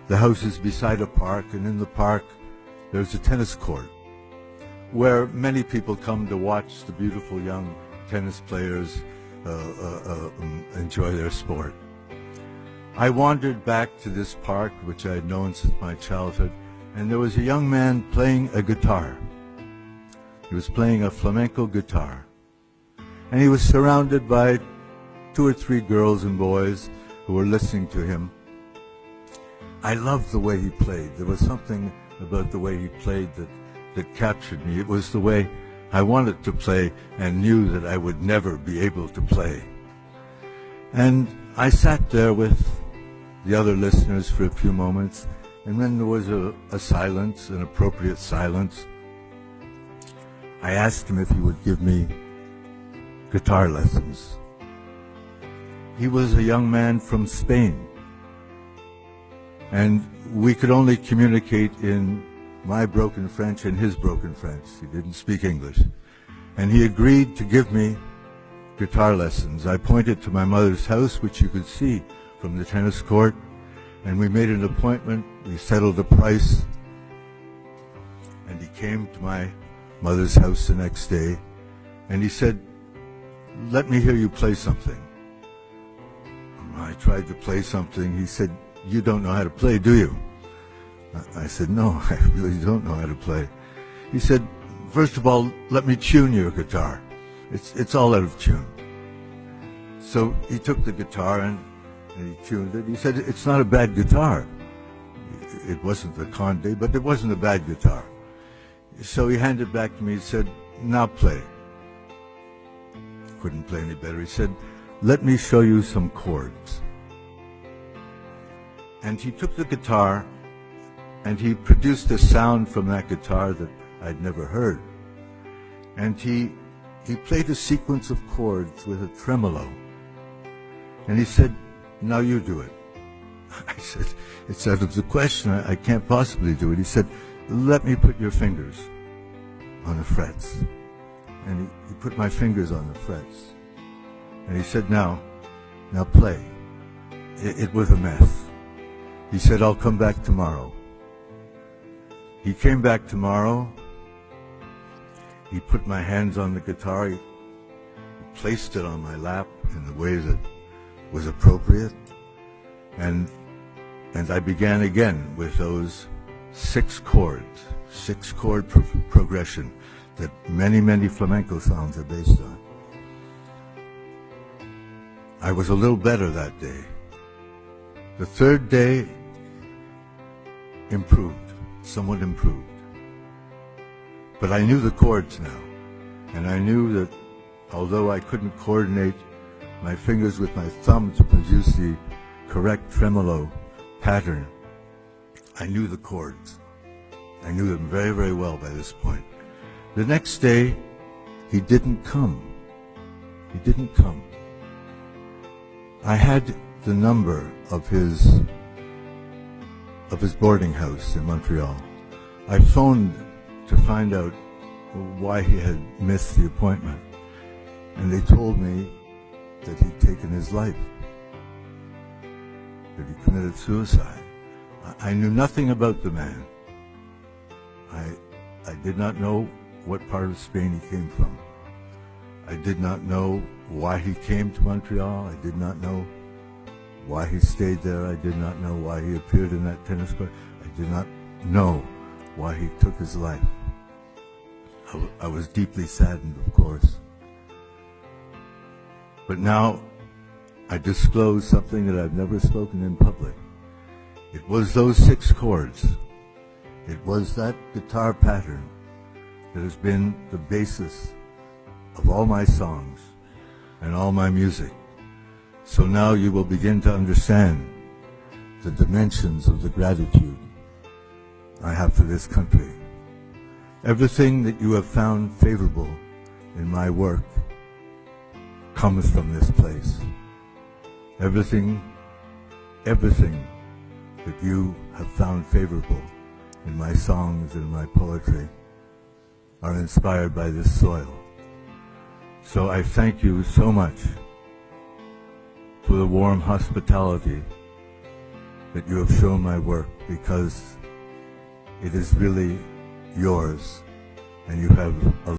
The house is beside a park, and in the park there's a tennis court where many people come to watch the beautiful young tennis players enjoy their sport. I wandered back to this park, which I had known since my childhood, and there was a young man playing a guitar. He was playing a flamenco guitar, and he was surrounded by 2 or 3 girls and boys who were listening to him. I loved the way he played. There was something about the way he played that captured me. It was the way I wanted to play and knew that I would never be able to play. And I sat there with the other listeners for a few moments, and then there was a silence, an appropriate silence. I asked him if he would give me guitar lessons. He was a young man from Spain, and we could only communicate in my broken French and his broken French. He didn't speak English. And he agreed to give me guitar lessons. I pointed to my mother's house, which you could see from the tennis court, and we made an appointment. We settled a price, and he came to my mother's house the next day, and he said, "Let me hear you play something." I tried to play something. He said, "You don't know how to play, do you?" I said, "No, I really don't know how to play." He said, "First of all, let me tune your guitar. It's all out of tune." So he took the guitar and he tuned it. He said, "It's not a bad guitar." It wasn't the Conde, but it wasn't a bad guitar. So he handed it back to me. He said, "Now play." Couldn't play any better. He said, "Let me show you some chords." And he took the guitar and he produced a sound from that guitar that I'd never heard. And he played a sequence of chords with a tremolo. And he said, "Now you do it." I said, "It's out of the question. I can't possibly do it." He said, "Let me put your fingers on the frets." And he put my fingers on the frets. And he said, now play. It was a mess. He said, "I'll come back tomorrow." He came back tomorrow. He put my hands on the guitar. He placed it on my lap in the way that was appropriate. And I began again with those 6 chords, 6-chord progression that many, many flamenco songs are based on. I was a little better that day. The 3rd day improved, somewhat improved. But I knew the chords now, and I knew that although I couldn't coordinate my fingers with my thumb to produce the correct tremolo pattern, I knew the chords. I knew them very, very well by this point. The next day, he didn't come. He didn't come. I had the number of his boarding house in Montreal. I phoned to find out why he had missed the appointment, and they told me that he'd taken his life, that he committed suicide. I knew nothing about the man. I did not know what part of Spain he came from. I did not know why he came to Montreal. I did not know why he stayed there. I did not know why he appeared in that tennis court. I did not know why he took his life. I was deeply saddened, of course. But now I disclose something that I've never spoken in public. It was those 6 chords. It was that guitar pattern that has been the basis of all my songs and all my music. So now you will begin to understand the dimensions of the gratitude I have for this country. Everything that you have found favorable in my work comes from this place. Everything that you have found favorable in my songs and my poetry are inspired by this soil. So I thank you so much for the warm hospitality that you have shown my work, because it is really yours, and you have a